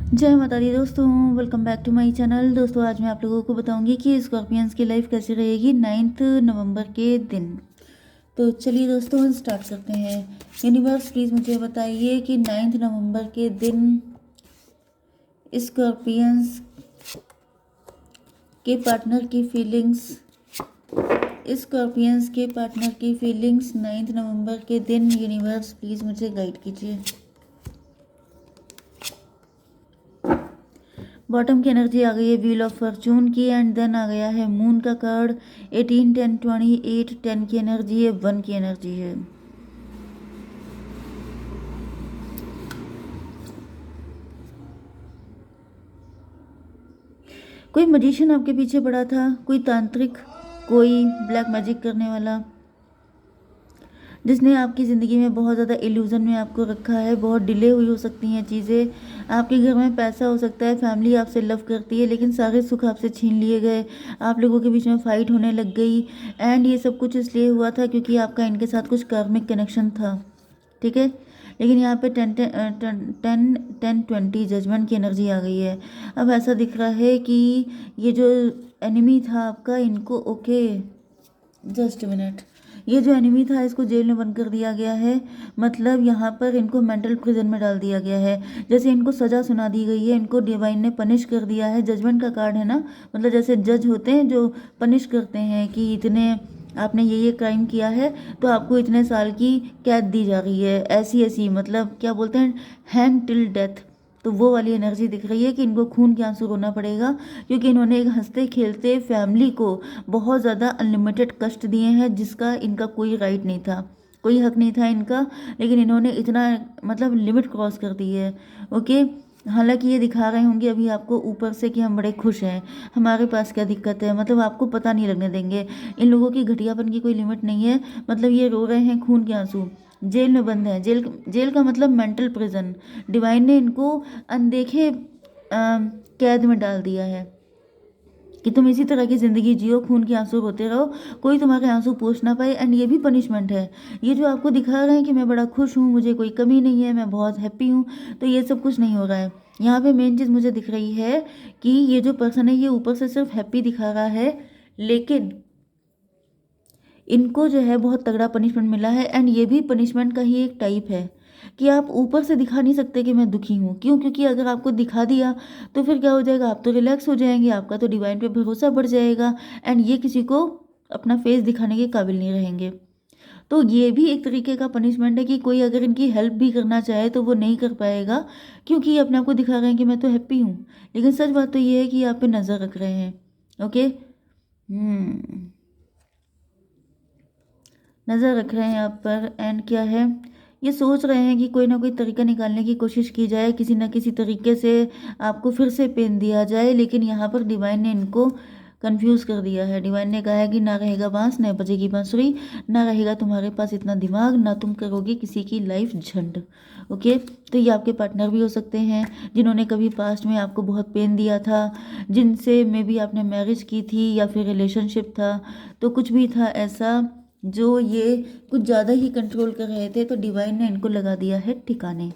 जय माता दी दोस्तों, welcome back to my channel. दोस्तों आज मैं आप लोगों को बताऊंगी कि स्कॉर्पियंस की लाइफ कैसी रहेगी 9 नवंबर के दिन। तो चलिए दोस्तों हम स्टार्ट करते हैं। यूनिवर्स प्लीज़ मुझे बताइए कि 9 नवंबर के दिन स्कॉर्पियंस के पार्टनर की फीलिंग्स 9 नवंबर के दिन यूनिवर्स प्लीज़ मुझे गाइड कीजिए। बॉटम की एनर्जी आ गई है व्हील ऑफ फॉर्चून की, एंड देन आ गया है मून का कार्ड 18 10 28 10 की एनर्जी है, 1 की एनर्जी है। कोई मजिशियन आपके पीछे पड़ा था, कोई तांत्रिक, कोई ब्लैक मैजिक करने वाला जिसने आपकी ज़िंदगी में बहुत ज़्यादा इल्यूज़न में आपको रखा है। बहुत डिले हुई हो सकती हैं चीज़ें, आपके घर में पैसा हो सकता है, फैमिली आपसे लव करती है लेकिन सारे सुख आपसे छीन लिए गए, आप लोगों के बीच में फाइट होने लग गई। एंड ये सब कुछ इसलिए हुआ था क्योंकि आपका इनके साथ कुछ कार्मिक कनेक्शन था, ठीक है। लेकिन यहाँ पे 10 जजमेंट की एनर्जी आ गई है। अब ऐसा दिख रहा है कि ये जो एनिमी था आपका, इनको ओके जस्ट मिनट, ये जो एनिमी था इसको जेल में बंद कर दिया गया है। मतलब यहाँ पर इनको मेंटल प्रिजन में डाल दिया गया है, जैसे इनको सज़ा सुना दी गई है, इनको डिवाइन ने पनिश कर दिया है। जजमेंट का कार्ड है ना, मतलब जैसे जज होते हैं जो पनिश करते हैं कि इतने आपने ये क्राइम किया है तो आपको इतने साल की कैद दी जा रही है, ऐसी ऐसी, मतलब क्या बोलते हैं, हैंग टिल डेथ। तो वो वाली एनर्जी दिख रही है कि इनको खून के आंसू रोना पड़ेगा क्योंकि इन्होंने एक हंसते खेलते फैमिली को बहुत ज़्यादा अनलिमिटेड कष्ट दिए हैं जिसका इनका कोई राइट नहीं था, कोई हक नहीं था इनका, लेकिन इन्होंने इतना मतलब लिमिट क्रॉस कर दी है। ओके, हालांकि ये दिखा रहे होंगे अभी आपको ऊपर से कि हम बड़े खुश हैं, हमारे पास क्या दिक्कत है, मतलब आपको पता नहीं लगने देंगे। इन लोगों की घटियापन की कोई लिमिट नहीं है, मतलब ये रो रहे हैं खून के आंसू, जेल में बंद है। जेल जेल का मतलब मेंटल प्रिजन। डिवाइन ने इनको अनदेखे कैद में डाल दिया है कि तुम इसी तरह की ज़िंदगी जियो, खून के आंसू रोते रहो, कोई तुम्हारे आंसू पोंछ ना पाए। एंड ये भी पनिशमेंट है। ये जो आपको दिखा रहे हैं कि मैं बड़ा खुश हूँ, मुझे कोई कमी नहीं है, मैं बहुत हैप्पी हूँ, तो ये सब कुछ नहीं हो रहा है। यहाँ पे मेन चीज़ मुझे दिख रही है कि ये जो पर्सन है ये ऊपर से सिर्फ हैप्पी दिखा रहा है, लेकिन इनको जो है बहुत तगड़ा पनिशमेंट मिला है। एंड ये भी पनिशमेंट का ही एक टाइप है कि आप ऊपर से दिखा नहीं सकते कि मैं दुखी हूँ। क्यों? क्योंकि अगर आपको दिखा दिया तो फिर क्या हो जाएगा, आप तो रिलैक्स हो जाएंगे, आपका तो डिवाइन पे भरोसा बढ़ जाएगा, एंड ये किसी को अपना फेस दिखाने के काबिल नहीं रहेंगे। तो ये भी एक तरीके का पनिशमेंट है कि कोई अगर इनकी हेल्प भी करना चाहे तो वो नहीं कर पाएगा क्योंकि ये अपने आप को दिखा रहे हैं कि मैं तो हैप्पी हूँ, लेकिन सच बात तो ये है कि आप पे नज़र रख रहे हैं। ओके, नज़र रख रहे हैं आप पर। एंड क्या है, ये सोच रहे हैं कि कोई ना कोई तरीका निकालने की कोशिश की जाए, किसी ना किसी तरीके से आपको फिर से पेन दिया जाए, लेकिन यहाँ पर डिवाइन ने इनको कंफ्यूज कर दिया है। डिवाइन ने कहा है कि ना रहेगा बांस, ना बजेगी बांसुरी, ना रहेगा तुम्हारे पास इतना दिमाग, ना तुम करोगे किसी की लाइफ झंड। ओके, तो ये आपके पार्टनर भी हो सकते हैं जिन्होंने कभी पास्ट में आपको बहुत पेन दिया था, जिनसे मे बी आपने मैरिज की थी या फिर रिलेशनशिप था, तो कुछ भी था ऐसा जो ये कुछ ज़्यादा ही कंट्रोल कर रहे थे, तो डिवाइन ने इनको लगा दिया है ठिकाने।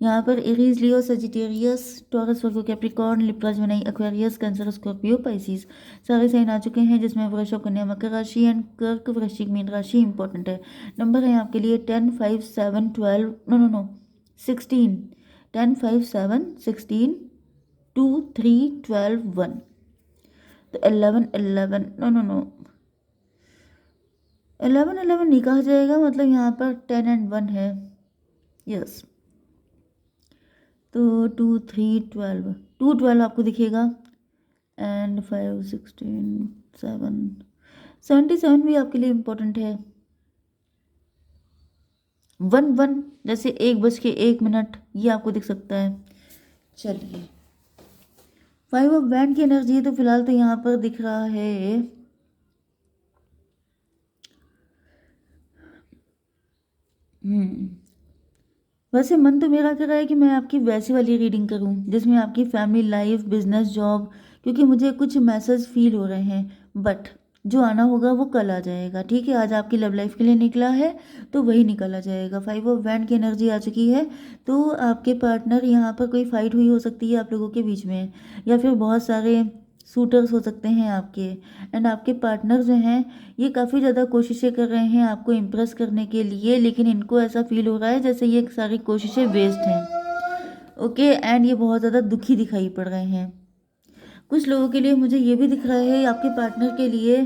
यहाँ पर Aries, Leo, Sagittarius, Taurus, Virgo, Capricorn, Libra, Gemini, Aquarius, Cancer, Scorpio, Pisces सारे साइन आ चुके हैं, जिसमें वृषभ, कन्या, मकर राशि एंड कर्क, वृश्चिक, मीन राशि इंपॉर्टेंट है। नंबर है आपके लिए 10 5 7 12, नो नो नो 16, 10 5 7 16 2 3 12 1, तो 11 11, नो नो नो 11 11 नहीं कहा जाएगा, मतलब यहाँ पर 10 एंड 1 है। यस, तो 2 3 12, 2 12 आपको दिखेगा, एंड 5 16 7 77 भी आपके लिए इम्पोर्टेंट है। 1 1 जैसे 1:01, ये आपको दिख सकता है। चलिए, 5 ऑफ बैंड की एनर्जी तो फिलहाल तो यहाँ पर दिख रहा है वैसे मन तो मेरा कर रहा है कि मैं आपकी वैसी वाली रीडिंग करूं जिसमें आपकी फैमिली लाइफ, बिजनेस, जॉब, क्योंकि मुझे कुछ मैसेज फील हो रहे हैं। बट जो आना होगा वो कल आ जाएगा, ठीक है। आज आपकी लव लाइफ के लिए निकला है तो वही निकल आ जाएगा। 5 ऑफ वैंड की एनर्जी आ चुकी है, तो आपके पार्टनर, यहाँ पर कोई फाइट हुई हो सकती है आप लोगों के बीच में, या फिर बहुत सारे सूटर्स हो सकते हैं आपके। एंड आपके पार्टनर जो हैं ये काफ़ी ज़्यादा कोशिशें कर रहे हैं आपको इम्प्रेस करने के लिए, लेकिन इनको ऐसा फील हो रहा है जैसे ये सारी कोशिशें वेस्ट हैं। ओके, एंड ये बहुत ज़्यादा दुखी दिखाई पड़ रहे हैं। कुछ लोगों के लिए मुझे ये भी दिख रहा है आपके पार्टनर के लिए,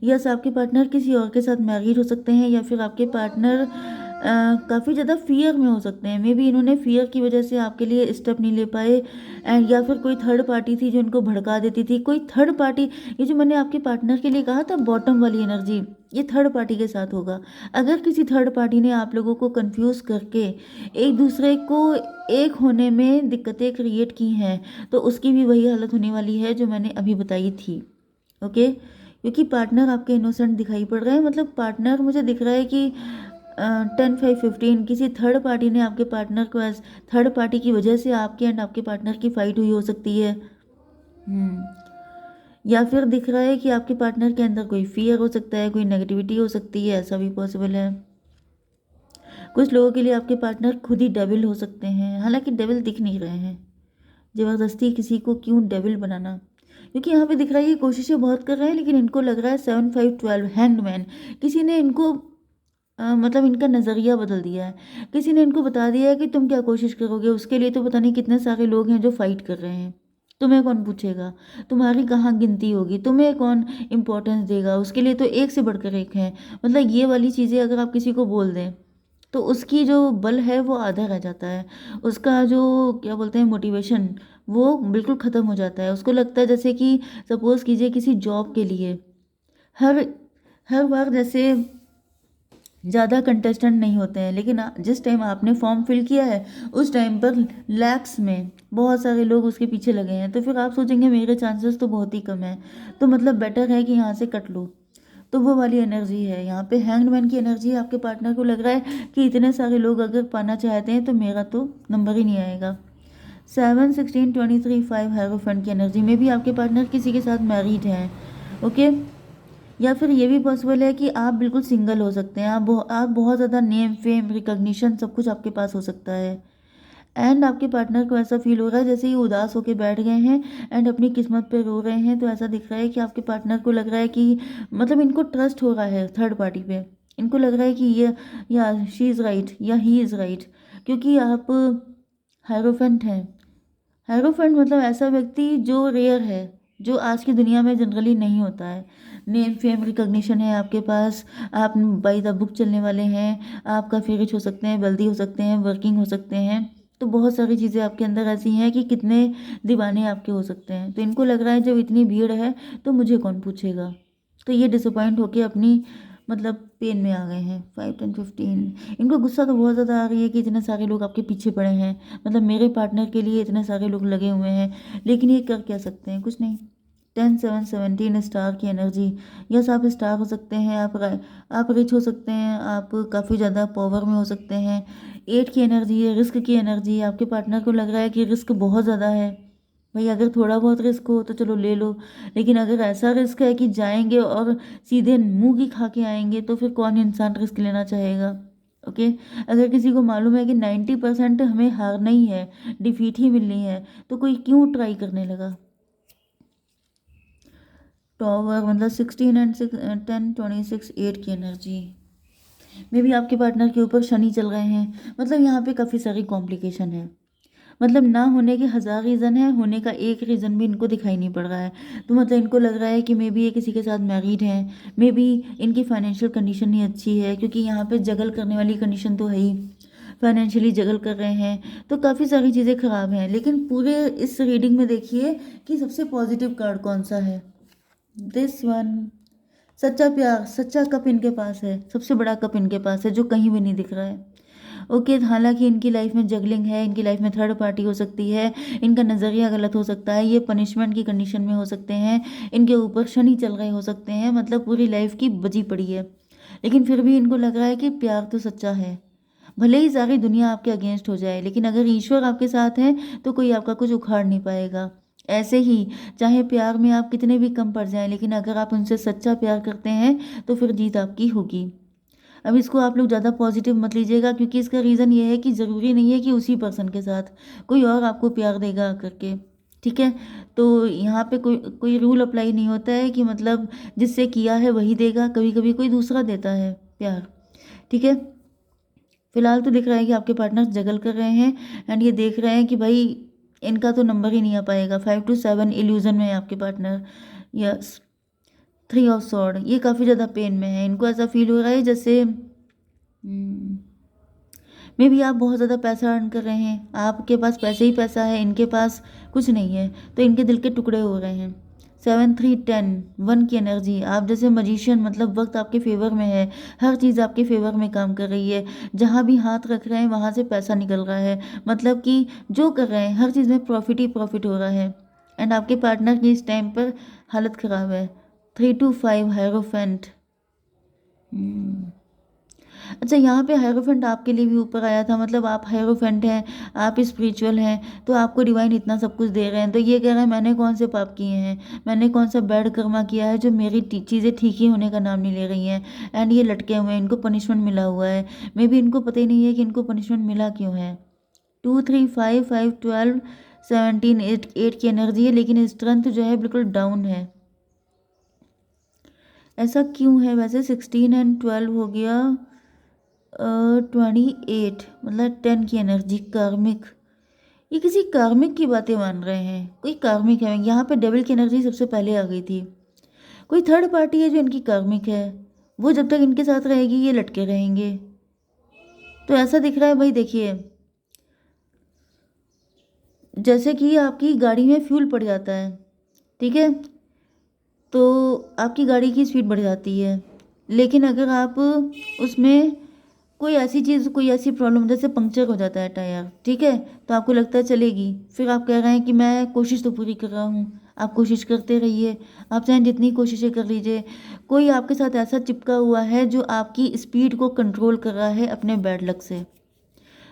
यस, आपके पार्टनर किसी और के साथ मैरिड हो सकते हैं, या फिर आपके पार्टनर काफ़ी ज़्यादा फियर में हो सकते हैं। मे बी इन्होंने फियर की वजह से आपके लिए स्टेप नहीं ले पाए, एंड या फिर कोई थर्ड पार्टी थी जो इनको भड़का देती थी। कोई थर्ड पार्टी, ये जो मैंने आपके पार्टनर के लिए कहा था बॉटम वाली एनर्जी, ये थर्ड पार्टी के साथ होगा। अगर किसी थर्ड पार्टी ने आप लोगों को कंफ्यूज करके एक दूसरे को एक होने में दिक्कतें क्रिएट की हैं, तो उसकी भी वही हालत होने वाली है जो मैंने अभी बताई थी। ओके, क्योंकि पार्टनर आपके इनोसेंट दिखाई पड़ रहे हैं, मतलब पार्टनर मुझे दिख रहा है कि 10-5-15 किसी थर्ड पार्टी ने आपके पार्टनर को, थर्ड पार्टी की वजह से आपके एंड आपके पार्टनर की फाइट हुई हो सकती है। या फिर दिख रहा है कि आपके पार्टनर के अंदर कोई फियर हो सकता है, कोई नेगेटिविटी हो सकती है, ऐसा भी पॉसिबल है। कुछ लोगों के लिए आपके पार्टनर खुद ही डेविल हो सकते हैं, हालांकि डेविल दिख नहीं रहे हैं। ज़बरदस्ती किसी को क्यों डेविल बनाना, क्योंकि यहाँ पे दिख रहा है ये कोशिशें बहुत कर रहे हैं, लेकिन इनको लग रहा है 7-5-12 हैंगमैन, किसी ने इनको मतलब इनका नज़रिया बदल दिया है। किसी ने इनको बता दिया है कि तुम क्या कोशिश करोगे, उसके लिए तो पता नहीं कितने सारे लोग हैं जो फाइट कर रहे हैं। तुम्हें कौन पूछेगा, तुम्हारी कहाँ गिनती होगी, तुम्हें कौन इम्पोर्टेंस देगा, उसके लिए तो एक से बढ़कर एक है। मतलब ये वाली चीज़ें अगर आप किसी को बोल दें तो उसकी जो बल है वो आधा रह जाता है, उसका जो क्या बोलते हैं मोटिवेशन, वो बिल्कुल ख़त्म हो जाता है। उसको लगता है जैसे कि सपोज़ कीजिए किसी जॉब के लिए हर हर बार जैसे ज़्यादा कंटेस्टेंट नहीं होते हैं, लेकिन जिस टाइम आपने फॉर्म फिल किया है उस टाइम पर लैक्स में बहुत सारे लोग उसके पीछे लगे हैं, तो फिर आप सोचेंगे मेरे चांसेस तो बहुत ही कम है, तो मतलब बेटर है कि यहाँ से कट लो। तो वो वाली एनर्जी है यहाँ पे, हैंगमैन की एनर्जी है। आपके पार्टनर को लग रहा है कि इतने सारे लोग अगर पाना चाहते हैं तो मेरा तो नंबर ही नहीं आएगा। 7-16-23 5 हेरोफेंट की एनर्जी में भी आपके पार्टनर किसी के साथ मैरिड हैं। ओके, या फिर ये भी पॉसिबल है कि आप बिल्कुल सिंगल हो सकते हैं, आप बहुत ज़्यादा नेम फेम रिकॉग्निशन सब कुछ आपके पास हो सकता है। एंड आपके पार्टनर को ऐसा फील हो रहा है जैसे ये उदास होकर बैठ गए हैं एंड अपनी किस्मत पे रो रहे हैं। तो ऐसा दिख रहा है कि आपके पार्टनर को लग रहा है कि मतलब इनको ट्रस्ट हो रहा है थर्ड पार्टी पे, इनको लग रहा है कि ये या शी इज़ राइट या ही इज़ राइट, क्योंकि आप हायरोफेंट हैं। हायरोफेंट मतलब ऐसा व्यक्ति जो रेयर है, जो आज की दुनिया में जनरली नहीं होता है। नेम फेम रिकॉग्निशन है आपके पास, आप बाई द बुक चलने वाले हैं, आप काफ़ी रिच हो सकते हैं, वेल्दी हो सकते हैं, वर्किंग हो सकते हैं। तो बहुत सारी चीज़ें आपके अंदर ऐसी हैं कि कितने दीवाने आपके हो सकते हैं। तो इनको लग रहा है जब इतनी भीड़ है तो मुझे कौन पूछेगा, तो ये डिसअपॉइंट होके अपनी मतलब पेन में आ गए हैं। 5-10-15 इनको गुस्सा तो बहुत ज़्यादा आ रही है कि इतने सारे लोग आपके पीछे पड़े हैं, मतलब मेरे पार्टनर के लिए इतने सारे लोग लगे हुए हैं, लेकिन ये कर क्या सकते हैं, कुछ नहीं। 10-7-17 स्टार की एनर्जी, यस आप स्टार हो सकते हैं, आप रिच हो सकते हैं, आप काफ़ी ज़्यादा पावर में हो सकते हैं। 8 की एनर्जी है, रिस्क की एनर्जी है। आपके पार्टनर को लग रहा है कि रिस्क बहुत ज़्यादा है। भाई अगर थोड़ा बहुत रिस्क हो तो चलो ले लो, लेकिन अगर ऐसा रिस्क है कि जाएंगे और सीधे मुंह की खा के आएंगे तो फिर कौन इंसान रिस्क लेना चाहेगा। ओके, अगर किसी को मालूम है कि 90% हमें हारना ही है, डिफीट ही मिलनी है, तो कोई क्यों ट्राई करने लगा। टॉवर मतलब 16 एंड 10-26 8 की एनर्जी में भी आपके पार्टनर के ऊपर शनि चल रहे हैं। मतलब यहाँ पे काफ़ी सारी कॉम्प्लिकेशन है, मतलब ना होने के हज़ार रीज़न है, होने का एक रीज़न भी इनको दिखाई नहीं पड़ रहा है। तो मतलब इनको लग रहा है कि मे बी ये किसी के साथ मैरिड हैं, मे बी इनकी फाइनेंशियल कंडीशन ही अच्छी है, क्योंकि यहाँ पे जगल करने वाली कंडीशन तो है ही, फाइनेंशियली जगल कर रहे हैं, तो काफ़ी सारी चीज़ें ख़राब हैं। लेकिन पूरे इस रीडिंग में देखिए कि सबसे पॉजिटिव कार्ड कौन सा है, दिस वन। सच्चा प्यार, सच्चा कप इनके पास है, सबसे बड़ा कप इनके पास है जो कहीं भी नहीं दिख रहा है। ओके, हालांकि इनकी लाइफ में जगलिंग है, इनकी लाइफ में थर्ड पार्टी हो सकती है, इनका नज़रिया गलत हो सकता है, ये पनिशमेंट की कंडीशन में हो सकते हैं, इनके ऊपर शनि चल रहे हो सकते हैं, मतलब पूरी लाइफ की बजी पड़ी है। लेकिन फिर भी इनको लग रहा है कि प्यार तो सच्चा है, भले ही सारी दुनिया आपके अगेंस्ट हो जाए, लेकिन अगर ईश्वर आपके साथ है तो कोई आपका कुछ उखाड़ नहीं पाएगा। ऐसे ही चाहे प्यार में आप कितने भी कम पड़ जाएं, लेकिन अगर आप उनसे सच्चा प्यार करते हैं तो फिर जीत आपकी होगी। अब इसको आप लोग ज़्यादा पॉजिटिव मत लीजिएगा, क्योंकि इसका रीज़न ये है कि ज़रूरी नहीं है कि उसी पर्सन के साथ कोई और आपको प्यार देगा करके, ठीक है। तो यहाँ पे कोई कोई रूल अप्लाई नहीं होता है कि मतलब जिससे किया है वही देगा, कभी कभी कोई दूसरा देता है प्यार, ठीक है। फिलहाल तो दिख रहा है कि आपके पार्टनर जगल कर रहे हैं एंड ये देख रहे हैं कि भाई इनका तो नंबर ही नहीं आ पाएगा। 5 to 7 इल्यूजन में है आपके पार्टनर। यस, 3 ऑफ सॉर्ड, ये काफ़ी ज़्यादा पेन में है। इनको ऐसा फील हो रहा है जैसे मे बी आप बहुत ज़्यादा पैसा अर्न कर रहे हैं, आपके पास पैसे ही पैसा है, इनके पास कुछ नहीं है, तो इनके दिल के टुकड़े हो रहे हैं। 7 3 10 1 की एनर्जी, आप जैसे मजिशियन, मतलब वक्त आपके फेवर में है, हर चीज़ आपके फेवर में काम कर रही है। जहाँ भी हाथ रख रहे हैं वहाँ से पैसा निकल रहा है, मतलब कि जो कर रहे हैं हर चीज़ में प्रॉफिट ही प्रॉफिट हो रहा है। एंड आपके पार्टनर की इस टाइम पर हालत ख़राब है। 3 to 5 हायरोफेंट। अच्छा, यहाँ पे हायरोफेंट आपके लिए भी ऊपर आया था, मतलब आप हायरोफेंट हैं, आप स्पिरिचुअल हैं, तो आपको डिवाइन इतना सब कुछ दे रहे हैं, तो ये कह रहे हैं मैंने कौन से पाप किए हैं, मैंने कौन सा बैड कर्मा किया है जो मेरी चीज़ें ठीक ही होने का नाम नहीं ले रही हैं। एंड ये लटके हुए हैं, इनको पनिशमेंट मिला हुआ है। मे बी इनको पता ही नहीं है कि इनको पनिशमेंट मिला क्यों है। 2 3 5 5 12 17 8 की एनर्जी है, लेकिन स्ट्रेंथ जो है बिल्कुल डाउन है। ऐसा क्यों है वैसे? 16 and 12 हो गया, 28, मतलब 10 की एनर्जी, कार्मिक। ये किसी कार्मिक की बातें मान रहे हैं, कोई कार्मिक है। यहाँ पे डेविल की एनर्जी सबसे पहले आ गई थी। कोई थर्ड पार्टी है जो इनकी कार्मिक है, वो जब तक इनके साथ रहेगी ये लटके रहेंगे। तो ऐसा दिख रहा है भाई, देखिए जैसे कि आपकी गाड़ी में फ्यूल पड़ जाता है, ठीक है, तो आपकी गाड़ी की स्पीड बढ़ जाती है। लेकिन अगर आप उसमें कोई ऐसी चीज़, कोई ऐसी प्रॉब्लम, जैसे पंक्चर हो जाता है टायर, ठीक है, तो आपको लगता है चलेगी, फिर आप कह रहे हैं कि मैं कोशिश तो पूरी कर रहा हूँ। आप कोशिश करते रहिए, आप चाहे जितनी कोशिशें कर लीजिए। कोई आपके साथ ऐसा चिपका हुआ है जो आपकी स्पीड को कंट्रोल कर रहा है अपने बैड लक से।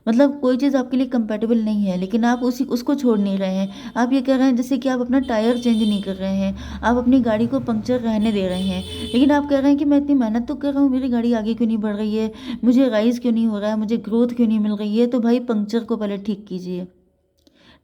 मतलब कोई चीज़ आपके लिए कंपेटेबल नहीं है, लेकिन आप उसको छोड़ नहीं रहे हैं। आप ये कह रहे हैं जैसे कि आप अपना टायर चेंज नहीं कर रहे हैं, आप अपनी गाड़ी को पंक्चर रहने दे रहे हैं, लेकिन आप कह रहे हैं कि मैं इतनी मेहनत तो कर रहा हूँ, मेरी गाड़ी आगे क्यों नहीं बढ़ रही है, मुझे राइज क्यों नहीं हो रहा है, मुझे ग्रोथ क्यों नहीं मिल रही है। तो भाई पंक्चर को पहले ठीक कीजिए,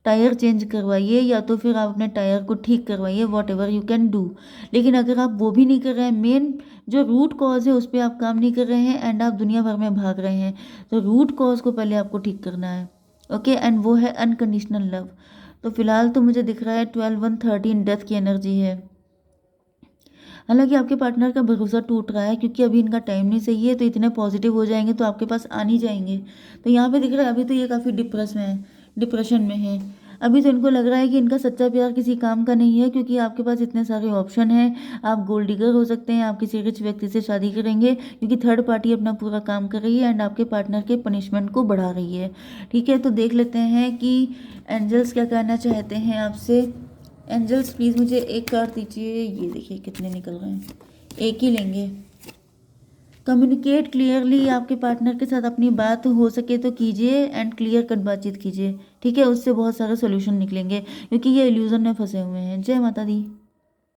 टायर चेंज करवाइए, या तो फिर आप अपने टायर को ठीक करवाइए, what ever you can do. लेकिन अगर आप वो भी नहीं कर रहे हैं, मेन जो रूट कॉज है उस पर आप काम नहीं कर रहे हैं, एंड आप दुनिया भर में भाग रहे हैं, तो रूट कॉज को पहले आपको ठीक करना है। ओके, एंड वो है अनकंडीशनल लव। तो फिलहाल तो मुझे दिख रहा है 12 1 13 डेथ की एनर्जी है। हालांकि आपके पार्टनर का भरोसा टूट रहा है, क्योंकि अभी इनका टाइम नहीं सही है, तो इतने पॉजिटिव हो जाएंगे तो आपके पास आ नहीं जाएंगे। तो यहाँ पे दिख रहा है अभी तो ये काफ़ी डिप्रेशन में है। अभी तो इनको लग रहा है कि इनका सच्चा प्यार किसी काम का नहीं है, क्योंकि आपके पास इतने सारे ऑप्शन हैं। आप गोल्ड डिगर हो सकते हैं, आप किसी रिच व्यक्ति से शादी करेंगे, क्योंकि थर्ड पार्टी अपना पूरा काम कर रही है एंड आपके पार्टनर के पनिशमेंट को बढ़ा रही है। ठीक है, तो देख लेते हैं कि एंजल्स क्या कहना चाहते हैं आपसे। एंजल्स प्लीज़ मुझे एक कार्ड दीजिए। ये देखिए कितने निकल रहे हैं, एक ही लेंगे। कम्युनिकेट क्लियरली, आपके पार्टनर के साथ अपनी बात हो सके तो कीजिए एंड क्लियर कट बातचीत कीजिए, ठीक है, उससे बहुत सारे सोल्यूशन निकलेंगे, क्योंकि ये इल्यूजन में फंसे हुए हैं। जय माता दी।